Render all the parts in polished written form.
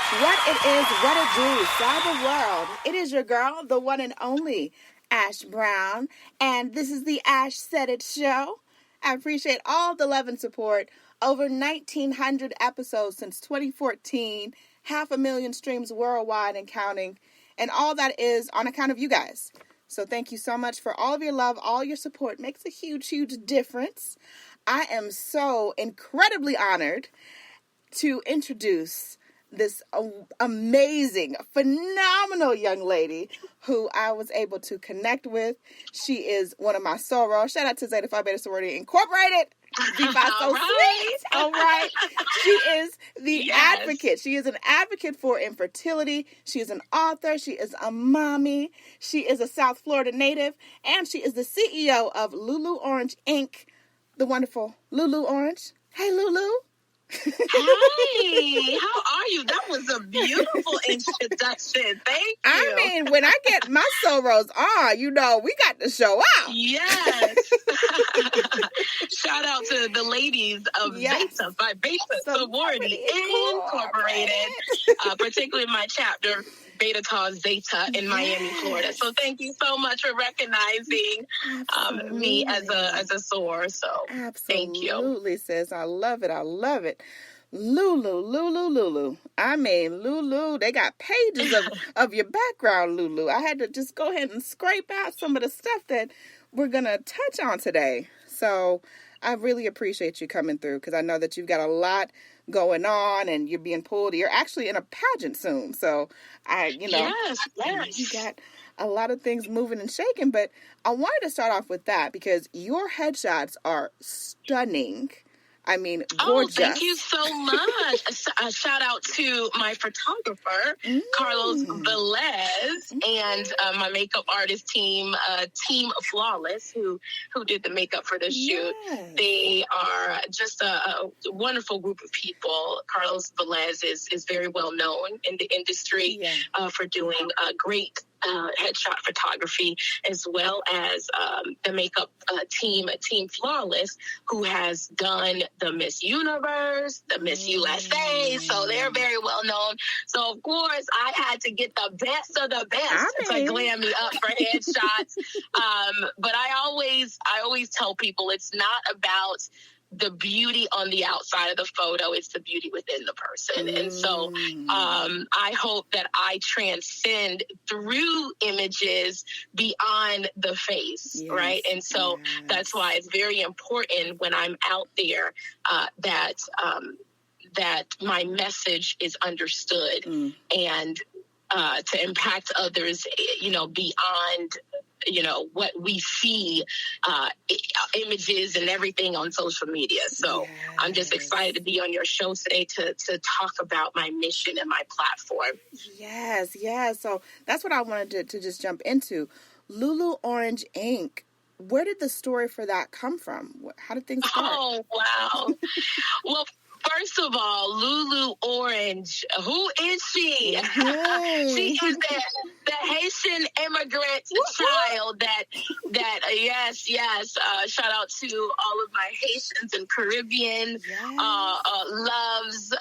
What it is, what it do, cyber world. It is your girl, the one and only Ash Brown, and this is the ashsaidit show. I appreciate all the love and support. Over 1,900 episodes since 2014, 500,000 streams worldwide and counting, and all that is on account of you guys. So thank you so much for all of your love, all your support. Makes a huge, huge difference. I am so incredibly honored to introduce this amazing, phenomenal young lady who I was able to connect with. She is one of my sorors. Shout out to Zeta Phi Beta Sorority Incorporated. So sweet. All right. She is the advocate. She is an advocate for infertility. She is an author. She is a mommy. She is a South Florida native. And she is the CEO of Lulu Orange Inc., the wonderful Lulu Orange. Hey, Lulu. Hi, how are you? That was a beautiful introduction. Thank you. I mean, when I get my soros on, you know, we got to show out. Yes. Shout out to the ladies of Zeta Phi Beta Sorority Incorporated, particularly my chapter, Beta Tau Zeta in Miami, Florida. So thank you so much for recognizing me as a soror. So thank you. Absolutely, sis. I love it. I love it. Lulu. I mean, Lulu, they got pages of your background, Lulu. I had to just go ahead and scrape out some of the stuff that we're going to touch on today. So I really appreciate you coming through because I know that you've got a lot going on and you're being pulled. You're actually in a pageant soon. So Yes. You got a lot of things moving and shaking, but I wanted to start off with that because your headshots are stunning. I mean, gorgeous. Oh, thank you so much. A shout out to my photographer, Carlos Velez, and my makeup artist team, Team Flawless, who did the makeup for this shoot. They are just a wonderful group of people. Carlos Velez is very well known in the industry for doing great headshot photography, as well as the makeup team, Team Flawless, who has done the Miss Universe, the Miss USA, so they're very well known. So of course I had to get the best of the best to glam me up for headshots. But I always tell people it's not about the beauty on the outside of the photo, it's the beauty within the person. And so I hope that I transcend through images beyond the face, right? And so that's why it's very important when I'm out there that my message is understood and to impact others, beyond what we see, images and everything on social media. So I'm just excited to be on your show today to talk about my mission and my platform. Yes. So that's what I wanted to just jump into. Lulu Orange Inc. Where did the story for that come from? How did things start? Oh, wow. Well, first of all, Lulu Orange, who is she? She is the Haitian immigrant child that yes. Shout out to all of my Haitians and Caribbean loves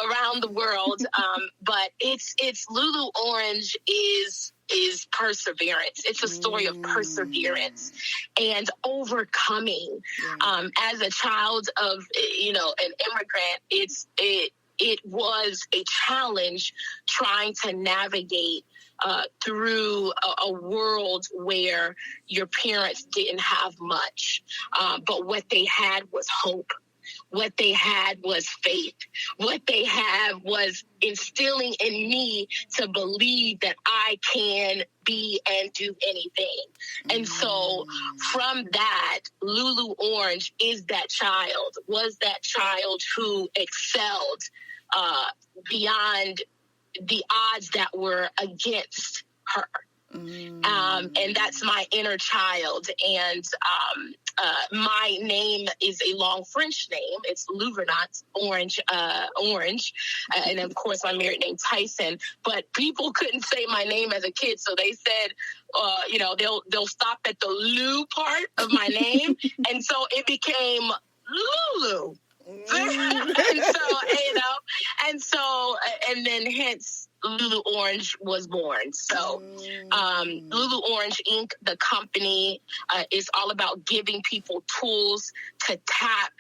around the world. But it's Lulu Orange is perseverance. It's a story of perseverance and overcoming. As a child of, an immigrant, it was a challenge trying to navigate through a world where your parents didn't have much, but what they had was hope. What they had was faith. What they had was instilling in me to believe that I can be and do anything. And so from that, Lulu Orange was that child who excelled beyond the odds that were against her. And that's my inner child. And my name is a long French name. It's Louvernot Orange. And of course, my married name Tyson. But people couldn't say my name as a kid, so they said, they'll stop at the Lou part of my name, and so it became Lulu. and then hence Lulu Orange was born. So Lulu Orange Inc., the company, is all about giving people tools to tap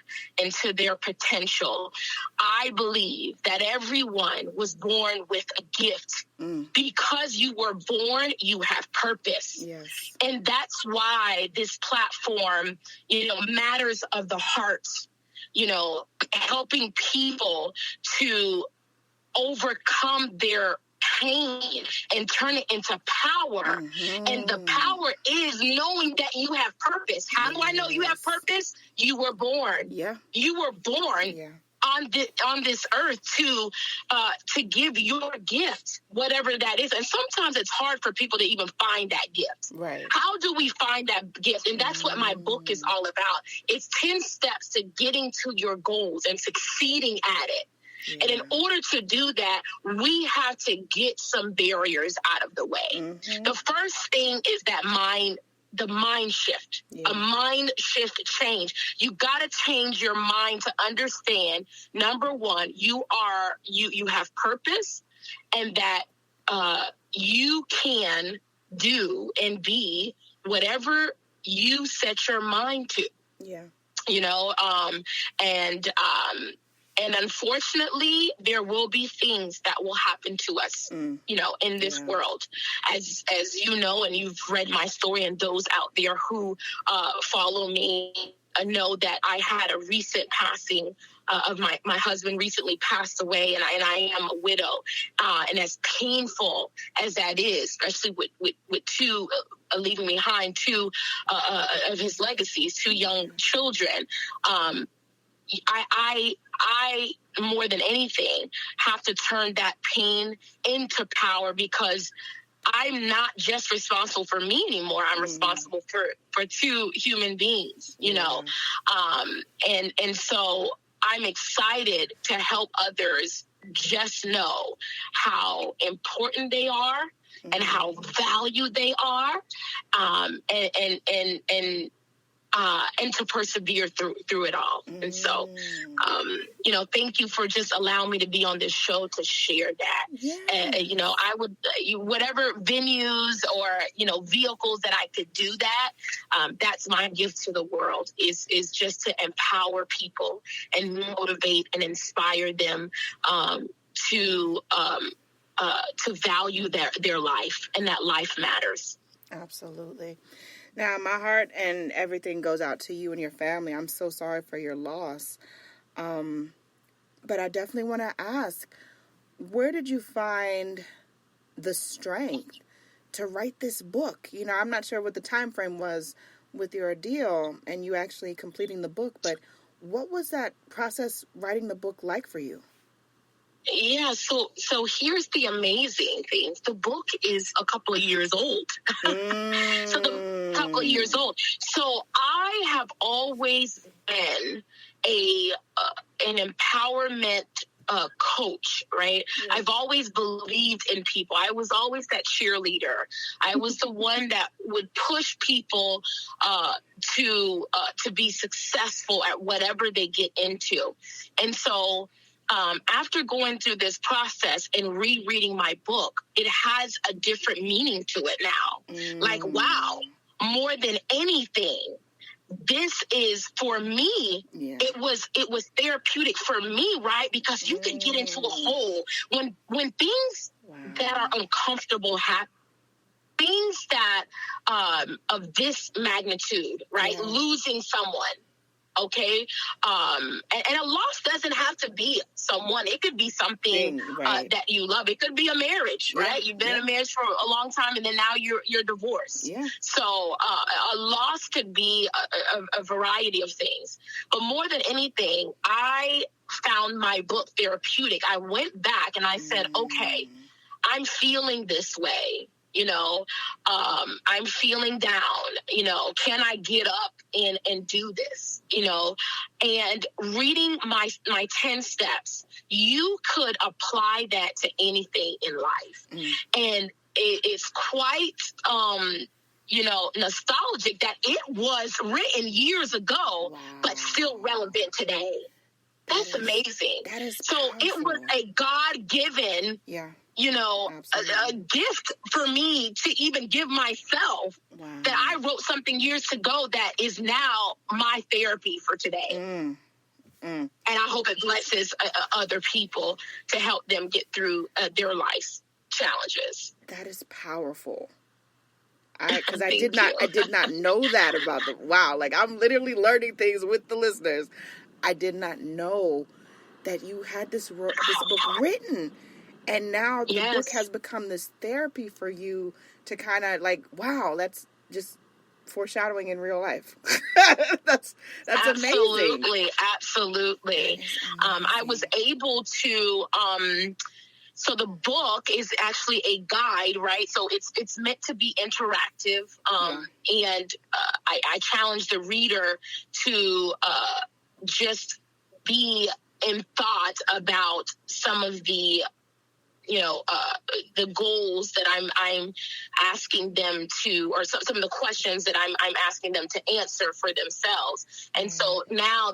into their potential. I believe that everyone was born with a gift. Because you were born, you have purpose. Yes. And that's why this platform, matters of the heart, helping people to overcome their pain and turn it into power. And the power is knowing that you have purpose. How do I know you have purpose? You were born. Yeah. You were born on this earth to give your gift, whatever that is. And sometimes it's hard for people to even find that gift. Right. How do we find that gift? And that's what my book is all about. It's 10 steps to getting to your goals and succeeding at it. Yeah. And in order to do that, we have to get some barriers out of the way. The first thing is the mind shift, a mind shift change. You got to change your mind to understand, number one, you have purpose, and that you can do and be whatever you set your mind to. Yeah. And unfortunately, there will be things that will happen to us, in this world. As you know, and you've read my story, and those out there who follow me know that I had a recent passing of my husband recently passed away, and I am a widow. And as painful as that is, especially with two leaving behind two of his legacies, two young children, I more than anything have to turn that pain into power, because I'm not just responsible for me anymore. I'm responsible for two human beings, and so I'm excited to help others just know how important they are and how valued they are, and to persevere through it all. And so, thank you for just allowing me to be on this show to share that. I would, whatever venues or, vehicles that I could do that, that's my gift to the world, is just to empower people and motivate and inspire them to value their life, and that life matters. Absolutely. Now, my heart and everything goes out to you and your family. I'm so sorry for your loss. But I definitely want to ask, where did you find the strength to write this book? I'm not sure what the time frame was with your ordeal and you actually completing the book, but what was that process writing the book like for you? Yeah, so here's the amazing thing. The book is a couple of years old. Couple of years old. So I have always been an empowerment coach, right? Yeah. I've always believed in people. I was always that cheerleader. I was the one that would push people to be successful at whatever they get into. And so after going through this process and rereading my book, it has a different meaning to it now. Like, wow, more than anything, this is for me. Yeah. It was therapeutic for me, right? Because you can get into a hole when things that are uncomfortable happen. Things that of this magnitude, right? Yeah. Losing someone. Okay. And a loss doesn't have to be someone. It could be something that you love. It could be a marriage, right? You've been in a marriage for a long time, and then now you're divorced. Yeah. So a loss could be a variety of things. But more than anything, I found my book therapeutic. I went back and I said, okay, I'm feeling this way. I'm feeling down, can I get up and do this, and reading my 10 steps, you could apply that to anything in life. And it's quite, nostalgic that it was written years ago, but still relevant today. That's amazing. That is so powerful. It was a God-given, a gift for me to even give myself that I wrote something years ago that is now my therapy for today. And I hope it blesses other people to help them get through their life challenges. That is powerful. Because I did not know that about them. Wow, like I'm literally learning things with the listeners. I did not know that you had this book written, and now the book has become this therapy for you to kind of like, wow, that's just foreshadowing in real life. that's amazing. Absolutely. I was able to. So the book is actually a guide, right? So it's meant to be interactive, and I challenge the reader to just be in thought about some of the the goals that I'm asking them to, or some of the questions that I'm asking them to answer for themselves. And so now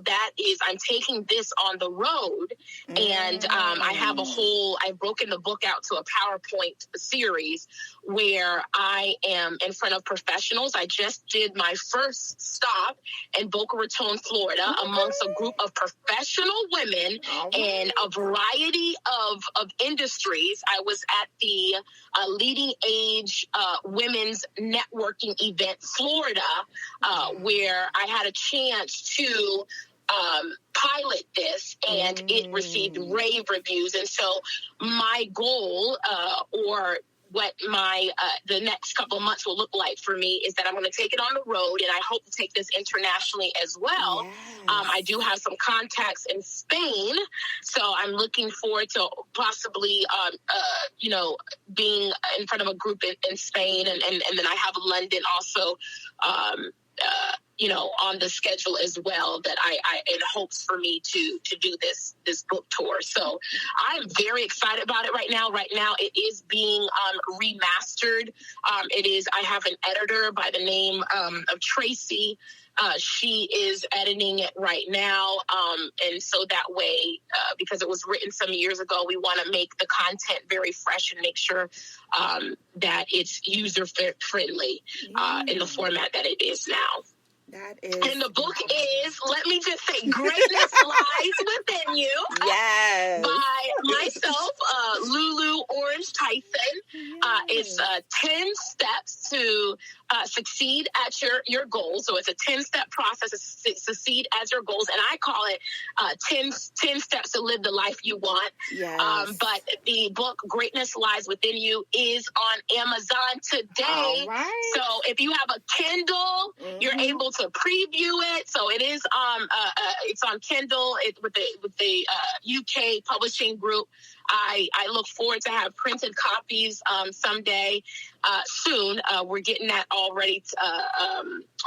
I'm taking this on the road, and I've broken the book out to a PowerPoint series where I am in front of professionals. I just did my first stop in Boca Raton, Florida, amongst a group of professional women in a variety of industries. I was at the Leading Age Women's Networking Event, Florida, where I had a chance to pilot this, and it received rave reviews. And so my goal, or what my the next couple of months will look like for me, is that I'm going to take it on the road, and I hope to take this internationally as well. Yes. I do have some contacts in Spain, so I'm looking forward to possibly being in front of a group in Spain, and then I have London also on the schedule as well, that I in hopes for me to do this book tour. So I'm very excited about it right now. Right now it is being remastered. I have an editor by the name of Tracy. She is editing it right now. And so that way, because it was written some years ago, we want to make the content very fresh and make sure that it's user friendly in the format that it is now. That is. And the book is, let me just say, Greatness Lies Within You. Yes. By myself, Lulu Orange Tyson. It's 10 steps to succeed at your goals. So it's a 10-step process to succeed at your goals. And I call it 10 steps to live the life you want. Yes. But the book, Greatness Lies Within You, is on Amazon today. All right. So if you have a Kindle, you're able to preview it. So it is it's on Kindle with the UK publishing group. I look forward to have printed copies someday soon. We're getting that all ready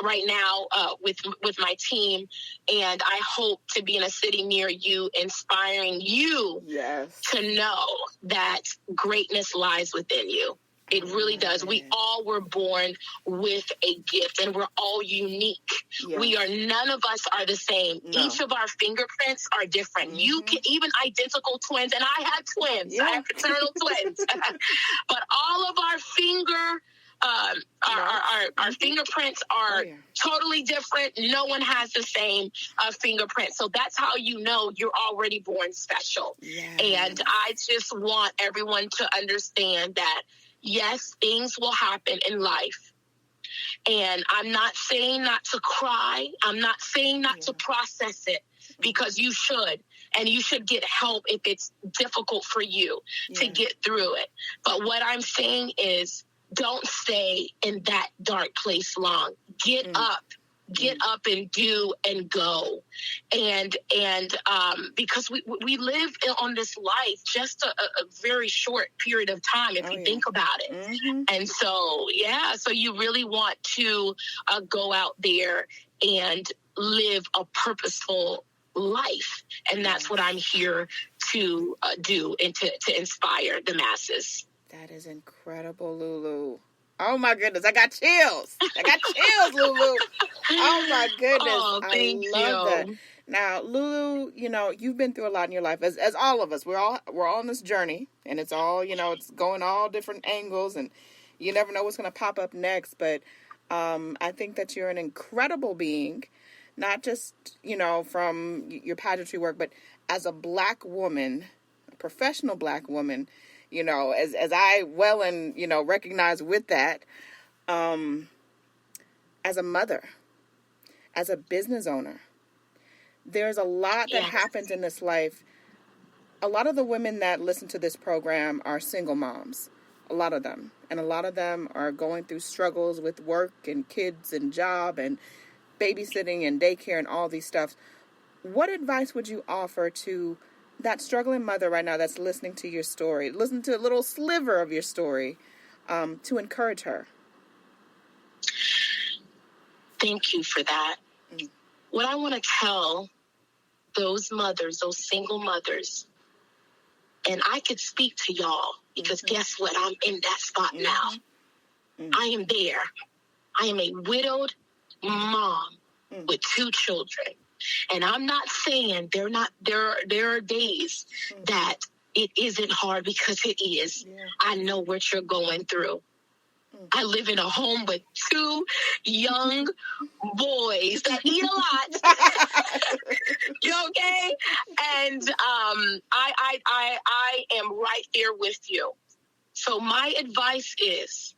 right now with my team, and I hope to be in a city near you, inspiring you to know that greatness lies within you. It really does. We all were born with a gift, and we're all unique. Yes. None of us are the same. No. Each of our fingerprints are different. You can, even identical twins, and I had twins. Yeah. I have fraternal twins. But all of our fingerprints are totally different. No one has the same fingerprint. So that's how you know you're already born special. Yes. And I just want everyone to understand that, yes, things will happen in life. And I'm not saying not to cry. I'm not saying not to process it, because you should. And you should get help if it's difficult for you to get through it. But what I'm saying is, don't stay in that dark place long. Get up. Get up and do and go. And because we live on this life just a very short period of time, if you think about it. Mm-hmm. And so, so you really want to go out there and live a purposeful life. And that's what I'm here to do, and to inspire the masses. That is incredible, Lulu. Oh, my goodness. I got chills, Lulu. Oh, my goodness. Oh, thank you. That. Now, Lulu, you've been through a lot in your life, as all of us. We're all on this journey, and it's all, it's going all different angles, and you never know what's going to pop up next. But I think that you're an incredible being, not just, from your pageantry work, but as a Black woman, a professional Black woman, as I well and, recognize with that, as a mother, as a business owner. There's a lot that happens in this life. A lot of the women that listen to this program are single moms, a lot of them. And a lot of them are going through struggles with work and kids and job and babysitting and daycare and all these stuff. What advice would you offer to that struggling mother right now that's listening to your story, listen to a little sliver of your story, to encourage her? Thank you for that. What I want to tell those mothers, those single mothers, and I could speak to y'all because guess what? I'm in that spot now. I am there. I am a widowed mom with 2 children. And I'm not saying there are days that it isn't hard, because it is. Yeah. I know what you're going through. I live in a home with 2 young boys that eat a lot. You okay? And I am right there with you. So my advice is,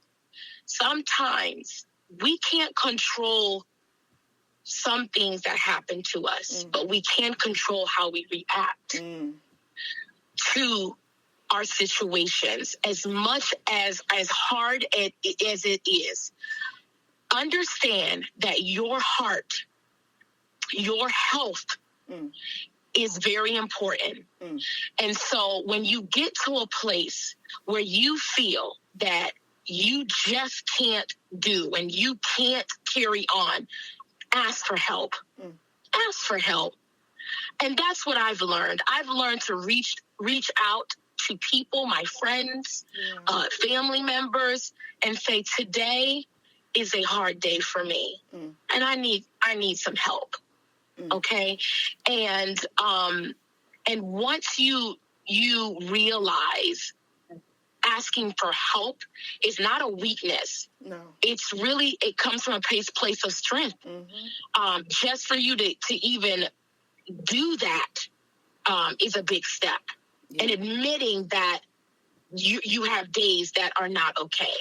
sometimes we can't control some things that happen to us, but we can control how we react to our situations. As much as hard as it is, understand that your heart, your health is very important. And so when you get to a place where you feel that you just can't do and you can't carry on, ask for help. Ask for help. And that's what I've learned. I've learned to reach out to people, my friends, family members, and say, today is a hard day for me. And I need some help. Okay. And once you realize asking for help is not a weakness. No. It's really, it comes from a place of strength. Just for you to even do that is a big step. Yeah. And admitting that you have days that are not okay.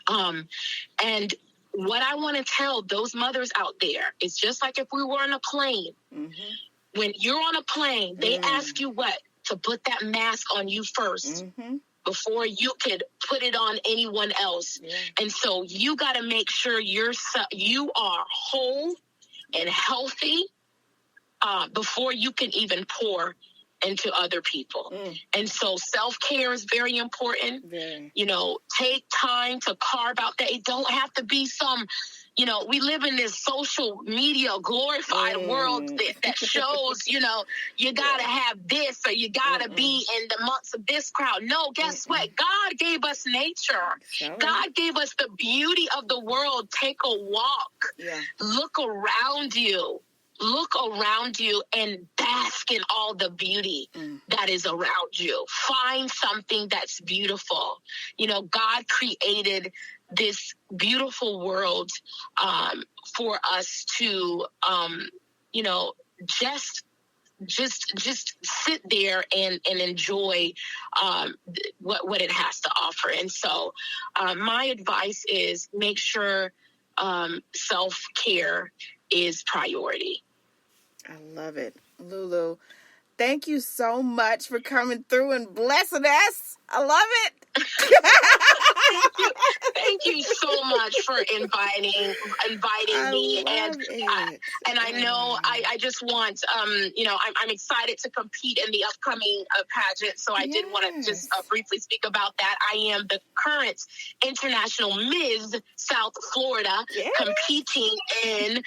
And what I want to tell those mothers out there is, just like if we were on a plane, when you're on a plane, they ask you what? To put that mask on you first. Before you could put it on anyone else. Yeah. And so you got to make sure you are whole and healthy before you can even pour into other people. And so self-care is very important. Take time to carve out that. It don't have to be some, we live in this social media glorified world that shows, you got to have this, or you got to be in the months of this crowd. No, guess what? God gave us nature. God gave us the beauty of the world. Take a walk. Look around you. Look around you and bask in all the beauty that is around you. Find something that's beautiful. God created this beautiful world for us to, just sit there and enjoy what it has to offer. And so my advice is, make sure self-care is priority. I love it. Lulu, thank you so much for coming through and blessing us. I love it. Thank you so much for inviting me. And I know I just want, I'm excited to compete in the upcoming pageant. So I did want to just briefly speak about that. I am the current international Miss South Florida, competing in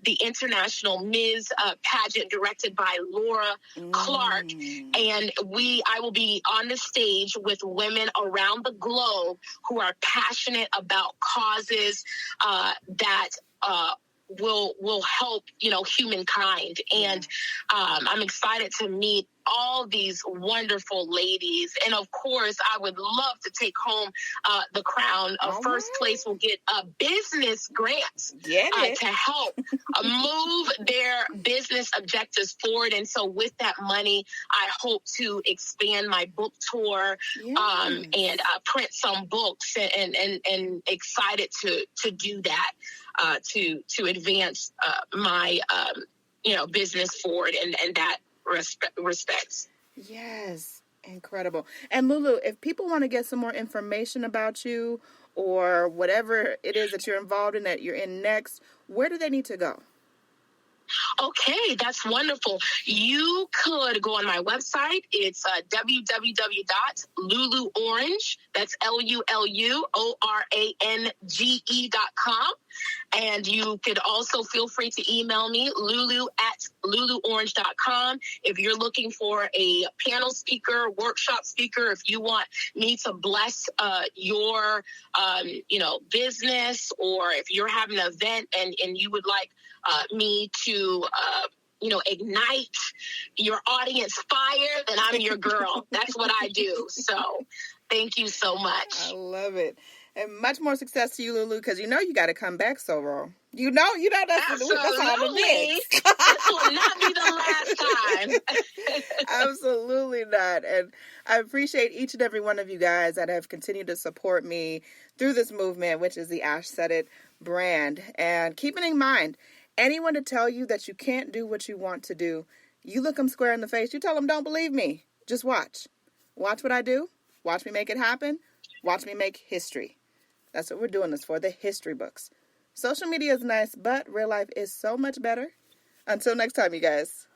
the international Miss pageant directed by Laura Clark. And I will be on the stage with women around the globe who are passionate about causes that will help, humankind. And I'm excited to meet all these wonderful ladies. And of course, I would love to take home the crown. First place will get a business grant to help move their business objectives forward. And so with that money, I hope to expand my book tour and print some books, and excited to do that, to advance my business forward and that respects. Yes, incredible. And Lulu, if people want to get some more information about you or whatever it is that you're involved in, that you're in next, where do they need to go? Okay, that's wonderful. You could go on my website. It's www.luluorange, that's LULUORANGE.com. And you could also feel free to email me, lulu@luluorange.com. If you're looking for a panel speaker, workshop speaker, if you want me to bless your business, or if you're having an event and you would like me to ignite your audience fire, then I'm your girl. That's what I do. So thank you so much. I love it. And much more success to you, Lulu, because you got to come back solo. That's how it is. This will not be the last time. Absolutely not. And I appreciate each and every one of you guys that have continued to support me through this movement, which is the ashsaidit brand. And keep it in mind, anyone to tell you that you can't do what you want to do, you look them square in the face. You tell them, don't believe me. Just watch. Watch what I do. Watch me make it happen. Watch me make history. That's what we're doing this for, the history books. Social media is nice, but real life is so much better. Until next time, you guys.